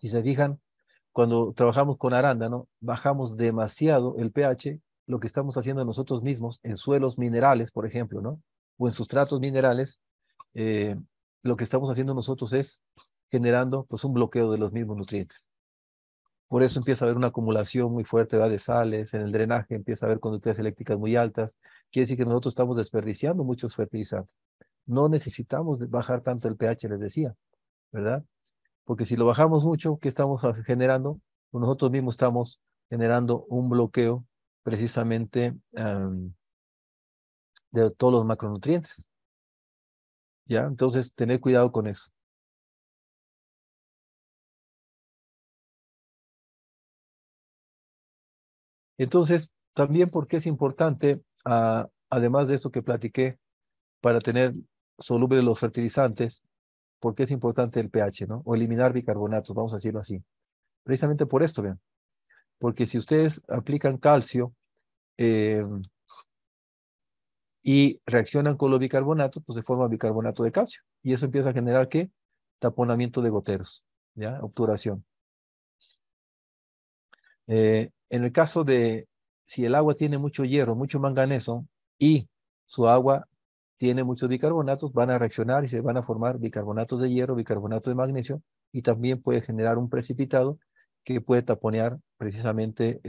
Speaker 1: Si se fijan, cuando trabajamos con arándano, bajamos demasiado el pH, lo que estamos haciendo nosotros mismos en suelos minerales, por ejemplo, ¿no? O en sustratos minerales, eh, lo que estamos haciendo nosotros es generando pues un bloqueo de los mismos nutrientes. Por eso empieza a haber una acumulación muy fuerte, ¿verdad?, de sales, en el drenaje empieza a haber conductas eléctricas muy altas, quiere decir que nosotros estamos desperdiciando muchos fertilizantes. No necesitamos bajar tanto el pH, les decía, ¿verdad? Porque si lo bajamos mucho, ¿qué estamos generando? Pues nosotros mismos estamos generando un bloqueo precisamente de todos los macronutrientes, ¿ya? Entonces, tener cuidado con eso. Entonces, también porque es importante, además de esto que platiqué, para tener solubles los fertilizantes, porque es importante el pH, ¿no? O eliminar bicarbonatos, vamos a decirlo así. Precisamente por esto, vean. Porque si ustedes aplican calcio eh, y reaccionan con los bicarbonatos, pues se forma bicarbonato de calcio. Y eso empieza a generar, ¿qué? Taponamiento de goteros, ¿ya? Obturación. En el caso de si el agua tiene mucho hierro, mucho manganeso, y su agua tiene muchos bicarbonatos, van a reaccionar y se van a formar bicarbonatos de hierro, bicarbonato de magnesio, y también puede generar un precipitado que puede taponear precisamente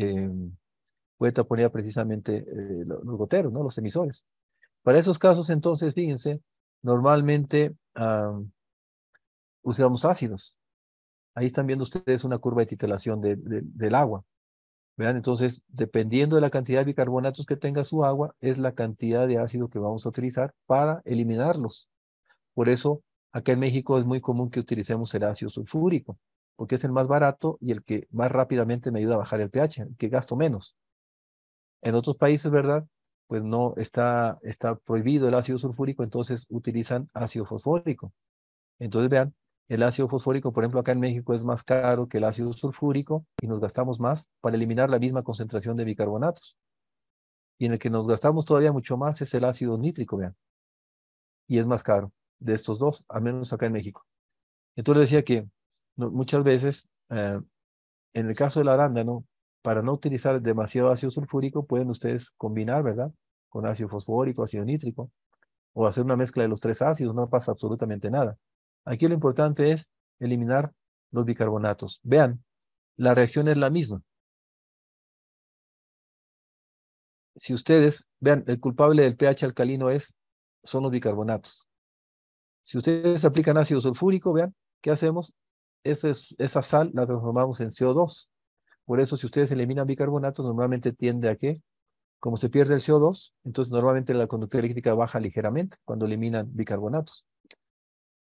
Speaker 1: los goteros, ¿no? Los emisores. Para esos casos, entonces, fíjense, normalmente usamos ácidos. Ahí están viendo ustedes una curva de titelación del agua. Vean, entonces, dependiendo de la cantidad de bicarbonatos que tenga su agua, es la cantidad de ácido que vamos a utilizar para eliminarlos. Por eso, acá en México es muy común que utilicemos el ácido sulfúrico, porque es el más barato y el que más rápidamente me ayuda a bajar el pH, el que gasto menos. En otros países, ¿verdad? Pues no está prohibido el ácido sulfúrico, entonces utilizan ácido fosfórico. Entonces, vean, el ácido fosfórico, por ejemplo, acá en México es más caro que el ácido sulfúrico y nos gastamos más para eliminar la misma concentración de bicarbonatos. Y en el que nos gastamos todavía mucho más es el ácido nítrico, vean, y es más caro de estos dos, al menos acá en México. Entonces decía que muchas veces, en el caso del arándano, para no utilizar demasiado ácido sulfúrico, pueden ustedes combinar, ¿verdad? Con ácido fosfórico, ácido nítrico, o hacer una mezcla de los tres ácidos, no pasa absolutamente nada. Aquí lo importante es eliminar los bicarbonatos. Vean, la reacción es la misma. Si ustedes, vean, el culpable del pH alcalino son los bicarbonatos. Si ustedes aplican ácido sulfúrico, vean, ¿qué hacemos? Esa sal la transformamos en CO2. Por eso, si ustedes eliminan bicarbonatos, normalmente tiende a que, como se pierde el CO2, entonces normalmente la conducta eléctrica baja ligeramente cuando eliminan bicarbonatos.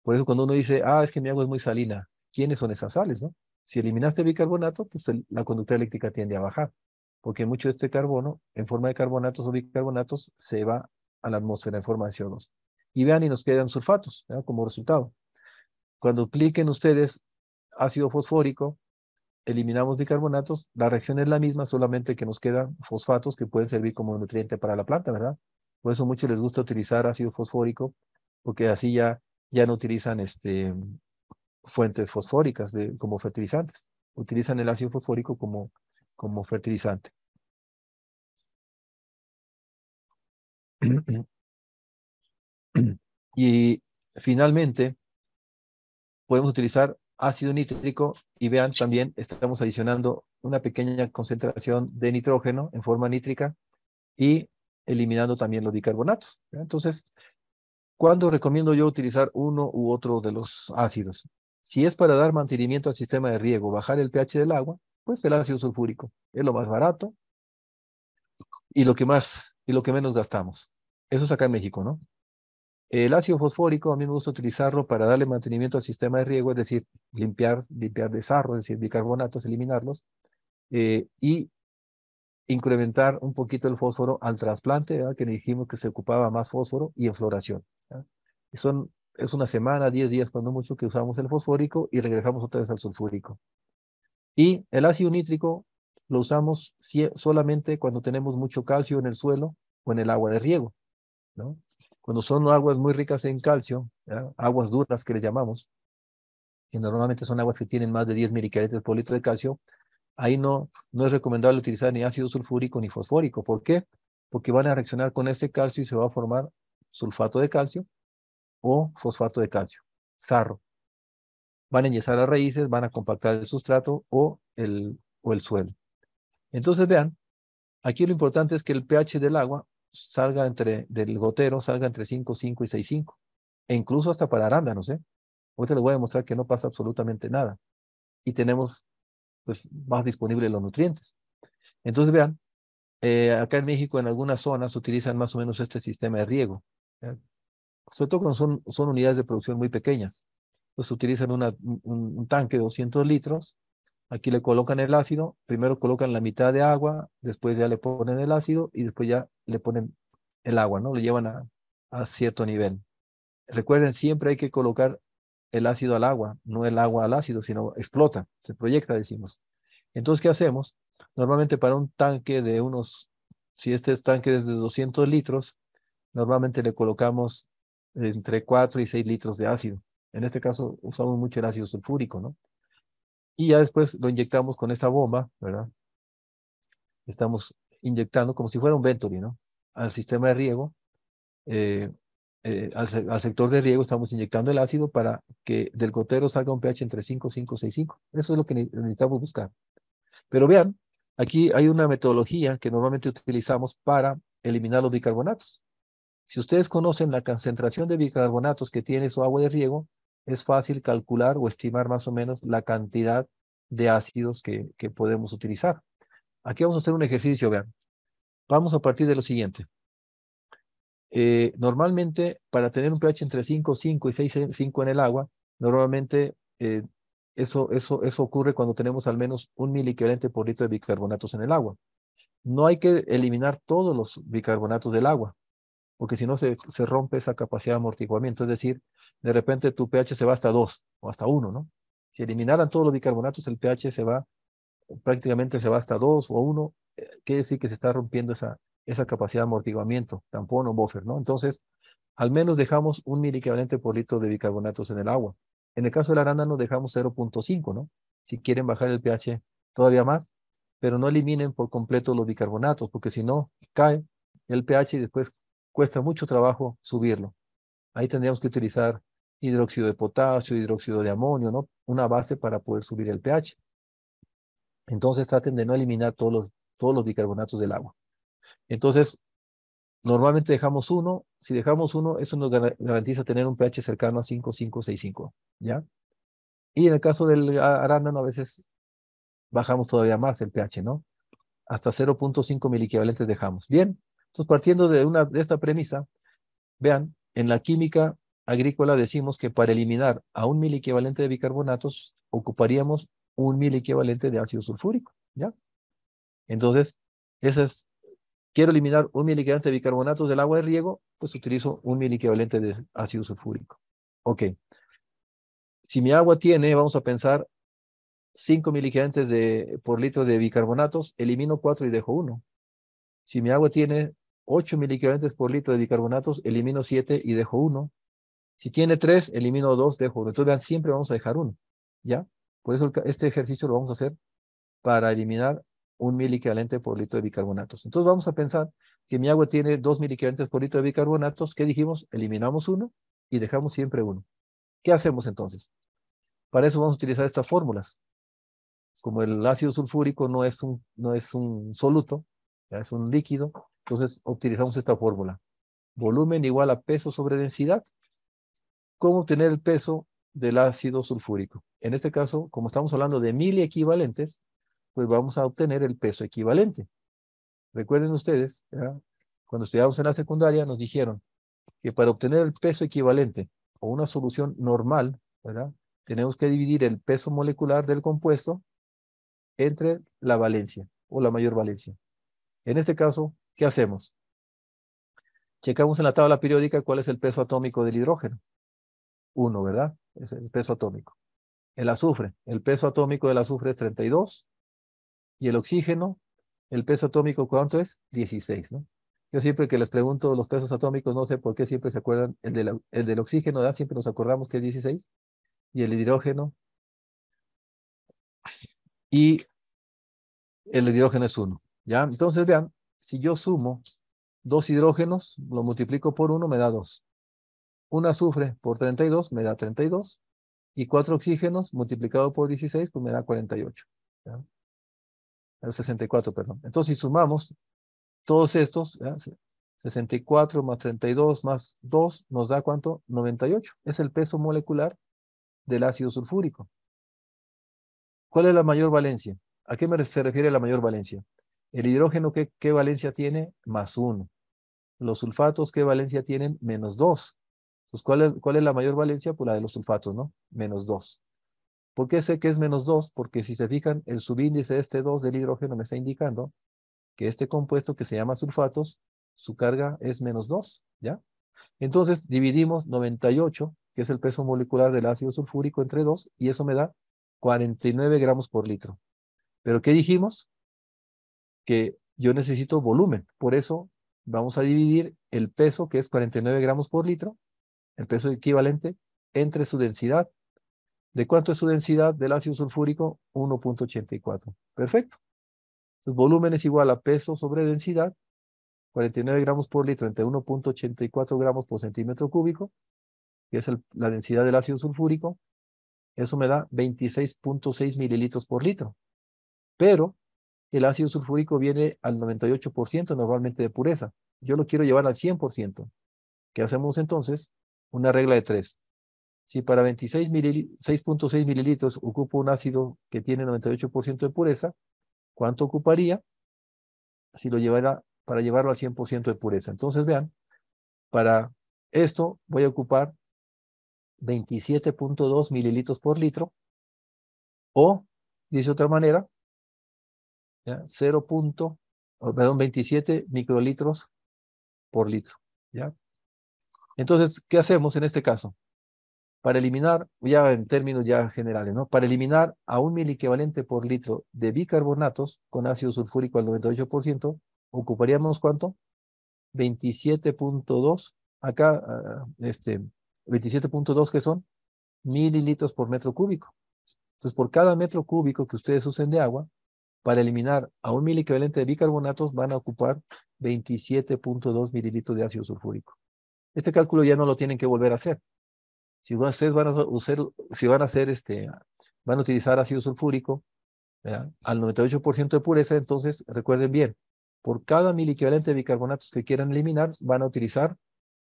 Speaker 1: Por eso cuando uno dice, es que mi agua es muy salina, ¿quiénes son esas sales, no? Si eliminaste bicarbonato, pues la conducta eléctrica tiende a bajar, porque mucho de este carbono, en forma de carbonatos o bicarbonatos, se va a la atmósfera en forma de CO2. Y vean, y nos quedan sulfatos, ¿verdad?, como resultado. Cuando apliquen ustedes ácido fosfórico, eliminamos bicarbonatos, la reacción es la misma, solamente que nos quedan fosfatos que pueden servir como nutriente para la planta, ¿verdad? Por eso a muchos les gusta utilizar ácido fosfórico, porque así ya no utilizan fuentes fosfóricas como fertilizantes. Utilizan el ácido fosfórico como fertilizante. Y finalmente, podemos utilizar ácido nítrico y vean también, estamos adicionando una pequeña concentración de nitrógeno en forma nítrica y eliminando también los bicarbonatos, ¿ya? Entonces, ¿cuándo recomiendo yo utilizar uno u otro de los ácidos? Si es para dar mantenimiento al sistema de riego, bajar el pH del agua, pues el ácido sulfúrico es lo más barato y lo que menos gastamos. Eso es acá en México, ¿no? El ácido fosfórico a mí me gusta utilizarlo para darle mantenimiento al sistema de riego, es decir, limpiar de sarro, es decir, bicarbonatos, eliminarlos, y incrementar un poquito el fósforo al trasplante, ¿verdad?, que dijimos que se ocupaba más fósforo y en floración, ¿ya? Y es una semana, 10 días cuando mucho que usamos el fosfórico y regresamos otra vez al sulfúrico. Y el ácido nítrico lo usamos solamente cuando tenemos mucho calcio en el suelo o en el agua de riego, ¿no? Cuando son aguas muy ricas en calcio, ¿ya?, aguas duras que le llamamos, que normalmente son aguas que tienen más de 10 milicaretes por litro de calcio, ahí no es recomendable utilizar ni ácido sulfúrico ni fosfórico. ¿Por qué? Porque van a reaccionar con este calcio y se va a formar sulfato de calcio o fosfato de calcio, sarro. Van a enyesar las raíces, van a compactar el sustrato o el suelo. Entonces vean, aquí lo importante es que el pH del agua del gotero salga entre 5,5 y 6,5. E incluso hasta para arándanos, ¿eh? Ahorita les voy a demostrar que no pasa absolutamente nada. Y tenemos pues más disponibles los nutrientes. Entonces vean, acá en México en algunas zonas utilizan más o menos este sistema de riego. ¿Ya? Sobre todo cuando son unidades de producción muy pequeñas. Entonces utilizan un tanque de 200 litros. Aquí le colocan el ácido, primero colocan la mitad de agua, después ya le ponen el ácido y después ya le ponen el agua, ¿no? Lo llevan a cierto nivel. Recuerden, siempre hay que colocar el ácido al agua, no el agua al ácido, sino explota, se proyecta, decimos. Entonces, ¿qué hacemos? Normalmente para un tanque si este tanque es de 200 litros, normalmente le colocamos entre 4 y 6 litros de ácido. En este caso usamos mucho el ácido sulfúrico, ¿no? Y ya después lo inyectamos con esta bomba, ¿verdad? Estamos inyectando como si fuera un Venturi, ¿no? Al sistema de riego, eh, al sector de riego estamos inyectando el ácido para que del gotero salga un pH entre 5,5 y 6,5. Eso es lo que necesitamos buscar. Pero vean, aquí hay una metodología que normalmente utilizamos para eliminar los bicarbonatos. Si ustedes conocen la concentración de bicarbonatos que tiene su agua de riego, es fácil calcular o estimar más o menos la cantidad de ácidos que podemos utilizar. Aquí vamos a hacer un ejercicio, vean. Vamos a partir de lo siguiente. Normalmente, para tener un pH entre 5,5 y 6,5 en el agua, normalmente eso ocurre cuando tenemos al menos 1 mil equivalente por litro de bicarbonatos en el agua. No hay que eliminar todos los bicarbonatos del agua, porque si no se rompe esa capacidad de amortiguamiento. Es decir, de repente tu pH se va hasta 2 o hasta 1, ¿no? Si eliminaran todos los bicarbonatos, el pH prácticamente se va hasta 2 o 1, quiere decir que se está rompiendo esa capacidad de amortiguamiento, tampón o buffer, ¿no? Entonces, al menos dejamos 1 mil equivalente por litro de bicarbonatos en el agua. En el caso del arándano dejamos 0,5, ¿no? Si quieren bajar el pH todavía más, pero no eliminen por completo los bicarbonatos, porque si no, cae el pH y después cuesta mucho trabajo subirlo. Ahí tendríamos que utilizar hidróxido de potasio, hidróxido de amonio, ¿no? Una base para poder subir el pH. Entonces traten de no eliminar todos los bicarbonatos del agua. Entonces, normalmente dejamos uno. Si dejamos uno, eso nos garantiza tener un pH cercano a 5,5, 6,5, ¿ya? Y en el caso del arándano, a veces bajamos todavía más el pH, ¿no? Hasta 0,5 miliequivalentes dejamos. Bien, entonces partiendo de esta premisa, vean, en la química agrícola decimos que para eliminar a 1 mil equivalente de bicarbonatos, ocuparíamos 1 mil equivalente de ácido sulfúrico, ¿ya? Entonces, esa es quiero eliminar 1 mil equivalente de bicarbonatos del agua de riego, pues utilizo 1 mil equivalente de ácido sulfúrico. Ok. Si mi agua tiene, vamos a pensar, 5 mil equivalentes por litro de bicarbonatos, elimino 4 y dejo 1. Si mi agua tiene 8 mil equivalentes por litro de bicarbonatos, elimino 7 y dejo 1. Si tiene 3, elimino 2, dejo 1. Entonces vean, siempre vamos a dejar 1. ¿Ya? Por eso este ejercicio lo vamos a hacer para eliminar 1 mil equivalente por litro de bicarbonatos. Entonces vamos a pensar que mi agua tiene 2 mil equivalentes por litro de bicarbonatos. ¿Qué dijimos? Eliminamos 1 y dejamos siempre 1. ¿Qué hacemos entonces? Para eso vamos a utilizar estas fórmulas. Como el ácido sulfúrico no es un soluto, ya es un líquido, entonces utilizamos esta fórmula. Volumen igual a peso sobre densidad. ¿Cómo obtener el peso del ácido sulfúrico? En este caso, como estamos hablando de mil equivalentes, pues vamos a obtener el peso equivalente. Recuerden ustedes, ¿ya? Cuando estudiamos en la secundaria nos dijeron que para obtener el peso equivalente o una solución normal, ¿verdad? Tenemos que dividir el peso molecular del compuesto entre la valencia o la mayor valencia. En este caso, ¿qué hacemos? Checamos en la tabla periódica cuál es el peso atómico del hidrógeno. 1, ¿verdad? Es el peso atómico. El azufre, el peso atómico del azufre es 32 y el oxígeno, el peso atómico, ¿cuánto es? 16, ¿no? Yo siempre que les pregunto los pesos atómicos, no sé por qué siempre se acuerdan el del oxígeno, ¿verdad? Siempre nos acordamos que es 16. y el hidrógeno, y el hidrógeno es 1. ¿Ya? Entonces, vean, si yo sumo 2 hidrógenos, lo multiplico por 1, me da 2. Un azufre por 32 me da 32. Y 4 oxígenos multiplicado por 16, pues me da 48. ¿Ya? 64, perdón. Entonces, si sumamos todos estos, ¿ya? 64 más 32 más 2 nos da ¿cuánto? 98. Es el peso molecular del ácido sulfúrico. ¿Cuál es la mayor valencia? ¿A qué se refiere la mayor valencia? El hidrógeno, ¿qué valencia tiene? Más 1. Los sulfatos, ¿qué valencia tienen? Menos 2. Pues, ¿cuál es la mayor valencia? Pues la de los sulfatos, ¿no? Menos 2. ¿Por qué sé que es menos 2? Porque si se fijan, el subíndice este 2 del hidrógeno me está indicando que este compuesto que se llama sulfatos, su carga es menos 2, ¿ya? Entonces dividimos 98, que es el peso molecular del ácido sulfúrico, entre 2, y eso me da 49 gramos por litro. ¿Pero qué dijimos? Que yo necesito volumen. Por eso vamos a dividir el peso, que es 49 gramos por litro, el peso equivalente, entre su densidad. ¿De cuánto es su densidad del ácido sulfúrico? 1.84. Perfecto. El volumen es igual a peso sobre densidad, 49 gramos por litro entre 1.84 gramos por centímetro cúbico, que es la densidad del ácido sulfúrico. Eso me da 26.6 mililitros por litro. Pero el ácido sulfúrico viene al 98% normalmente de pureza. Yo lo quiero llevar al 100%. ¿Qué hacemos entonces? Una regla de 3. Si para 6.6 mililitros ocupo un ácido que tiene 98% de pureza, ¿cuánto ocuparía si lo llevara para llevarlo al 100% de pureza? Entonces, vean, para esto voy a ocupar 27.2 mililitros por litro, o, dice otra manera, ¿ya? 27 microlitros por litro. ¿Ya? Entonces, ¿qué hacemos en este caso? Para eliminar, ya en términos ya generales, ¿no? Para eliminar a un miliequivalente por litro de bicarbonatos con ácido sulfúrico al 98%, ocuparíamos ¿cuánto? 27.2, acá, 27.2, que son mililitros por metro cúbico. Entonces, por cada metro cúbico que ustedes usen de agua, para eliminar a un miliequivalente de bicarbonatos, van a ocupar 27.2 mililitros de ácido sulfúrico. Este cálculo ya no lo tienen que volver a hacer. Si ustedes van a usar, si van a hacer van a utilizar ácido sulfúrico, ¿verdad? Al 98% de pureza, entonces recuerden bien, por cada miliequivalente de bicarbonatos que quieran eliminar, van a utilizar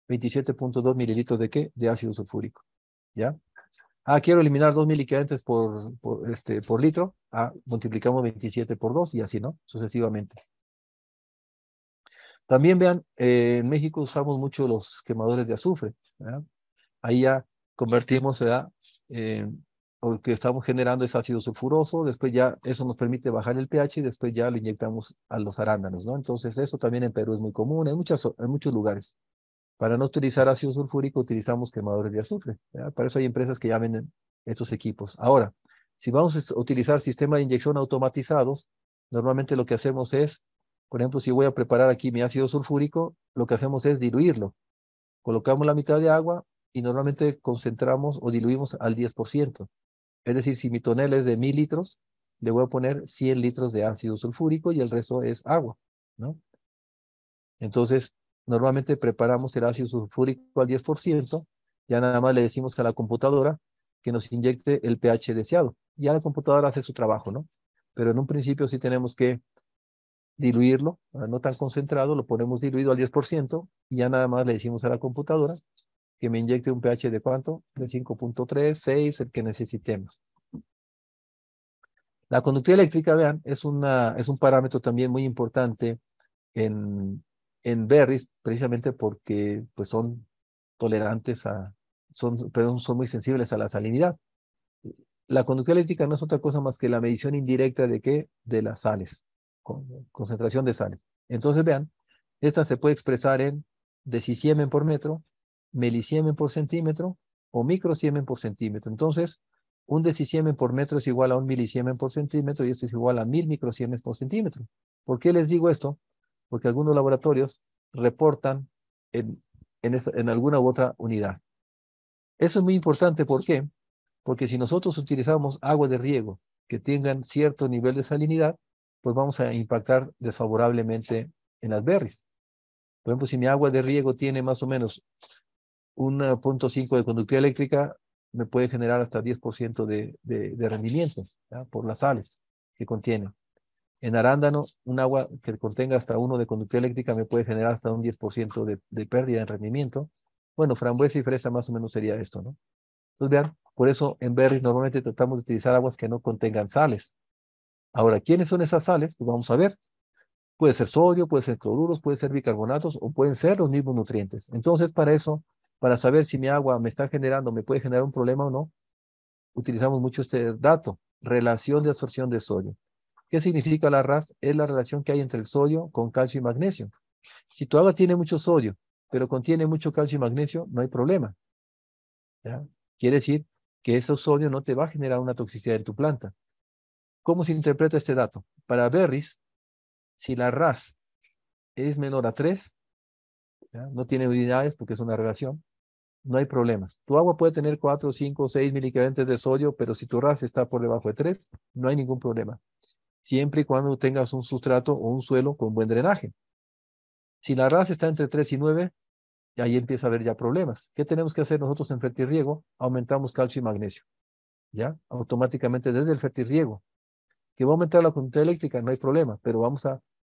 Speaker 1: 27.2 mililitros de ¿qué? De ácido sulfúrico. ¿Ya? Quiero eliminar 2 miliequivalentes por litro. Multiplicamos 27 por 2 y así, ¿no? Sucesivamente. También vean, en México usamos mucho los quemadores de azufre, ¿verdad? Ahí ya convertimos, ¿verdad? Porque estamos generando ese ácido sulfuroso, después ya eso nos permite bajar el pH y después ya lo inyectamos a los arándanos, ¿no? Entonces eso también en Perú es muy común, en muchos lugares. Para no utilizar ácido sulfúrico utilizamos quemadores de azufre, ¿verdad? Para eso hay empresas que ya venden estos equipos. Ahora, si vamos a utilizar sistemas de inyección automatizados, normalmente lo que hacemos es, por ejemplo, si voy a preparar aquí mi ácido sulfúrico, lo que hacemos es diluirlo. Colocamos la mitad de agua y normalmente concentramos o diluimos al 10%. Es decir, si mi tonel es de 1.000 litros, le voy a poner 100 litros de ácido sulfúrico y el resto es agua, ¿no? Entonces, normalmente preparamos el ácido sulfúrico al 10%, ya nada más le decimos a la computadora que nos inyecte el pH deseado. Ya la computadora hace su trabajo, ¿no? Pero en un principio sí tenemos que diluirlo, no tan concentrado, lo ponemos diluido al 10% y ya nada más le decimos a la computadora que me inyecte un pH de ¿cuánto? De 5.3, 6, el que necesitemos. La conductividad eléctrica, vean, es un parámetro también muy importante en berries, precisamente porque pues, son tolerantes perdón, son muy sensibles a la salinidad. La conductividad eléctrica no es otra cosa más que la medición indirecta de qué, de las sales, concentración de sales. Entonces, vean, esta se puede expresar en decisiemen por metro, milisiemen por centímetro o microsiemen por centímetro. Entonces, un decisiemen por metro es igual a un milisiemen por centímetro y esto es igual a 1.000 microsiemens por centímetro. ¿Por qué les digo esto? Porque algunos laboratorios reportan en alguna u otra unidad. Eso es muy importante, ¿por qué? Porque si nosotros utilizamos agua de riego que tengan cierto nivel de salinidad, pues vamos a impactar desfavorablemente en las berries. Por ejemplo, si mi agua de riego tiene más o menos 1,5 de conductividad eléctrica, me puede generar hasta 10% de rendimiento, ¿ya? Por las sales que contiene. En arándano, un agua que contenga hasta 1 de conductividad eléctrica me puede generar hasta un 10% de pérdida en rendimiento. Bueno, frambuesa y fresa más o menos sería esto, ¿no? Entonces, vean, por eso en berries normalmente tratamos de utilizar aguas que no contengan sales. Ahora, ¿quiénes son esas sales? Pues vamos a ver. Puede ser sodio, puede ser cloruros, puede ser bicarbonatos o pueden ser los mismos nutrientes. Entonces, para eso, para saber si mi agua me está generando, me puede generar un problema o no, utilizamos mucho este dato, relación de absorción de sodio. ¿Qué significa la RAS? Es la relación que hay entre el sodio con calcio y magnesio. Si tu agua tiene mucho sodio, pero contiene mucho calcio y magnesio, no hay problema, ¿ya? Quiere decir que ese sodio no te va a generar una toxicidad en tu planta. ¿Cómo se interpreta este dato? Para berries, si la RAS es menor a 3, ¿ya? No tiene unidades porque es una relación, no hay problemas. Tu agua puede tener 4, 5, 6 miliqueventos de sodio, pero si tu RAS está por debajo de 3, no hay ningún problema. Siempre y cuando tengas un sustrato o un suelo con buen drenaje. Si la RAS está entre 3 y 9, ahí empieza a haber ya problemas. ¿Qué tenemos que hacer nosotros en fertirriego? Aumentamos calcio y magnesio, ¿ya? Automáticamente desde el fertirriego. ¿Que va a aumentar la conductividad eléctrica? No hay problema, pero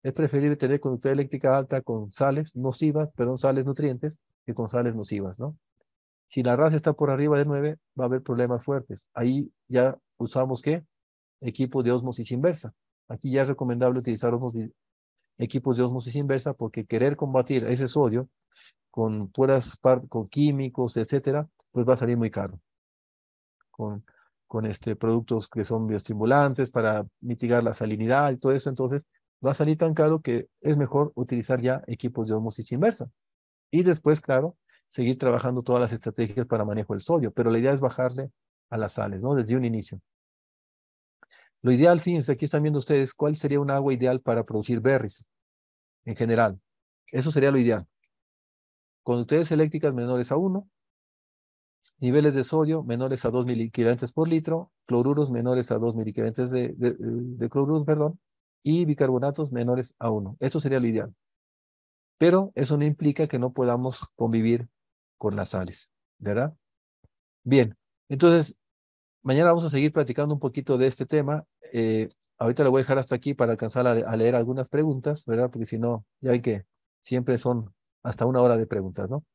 Speaker 1: es preferible tener conductividad eléctrica alta con sales nocivas, perdón, sales nutrientes, que con sales nocivas, ¿no? Si la RAS está por arriba de 9, va a haber problemas fuertes. Ahí ya usamos, ¿qué? Equipos de ósmosis inversa. Aquí ya es recomendable utilizar equipos de ósmosis inversa porque querer combatir ese sodio con químicos, etcétera, pues va a salir muy caro. Con, con productos que son bioestimulantes para mitigar la salinidad y todo eso, entonces va a salir tan caro que es mejor utilizar ya equipos de ósmosis inversa. Y después, claro, seguir trabajando todas las estrategias para manejo del sodio, pero la idea es bajarle a las sales, ¿no? Desde un inicio. Lo ideal, fíjense, aquí están viendo ustedes cuál sería un agua ideal para producir berries en general. Eso sería lo ideal. Conductividades eléctricas menores a 1, niveles de sodio menores a 2 miliequivalentes por litro, cloruros menores a 2 miliequivalentes de cloruros, perdón, y bicarbonatos menores a 1. Eso sería lo ideal. Pero eso no implica que no podamos convivir con las sales, ¿verdad? Bien, entonces, mañana vamos a seguir platicando un poquito de este tema. Ahorita lo voy a dejar hasta aquí para alcanzar a leer algunas preguntas, ¿verdad? Porque si no, ya ven que siempre son hasta 1 hora de preguntas, ¿no?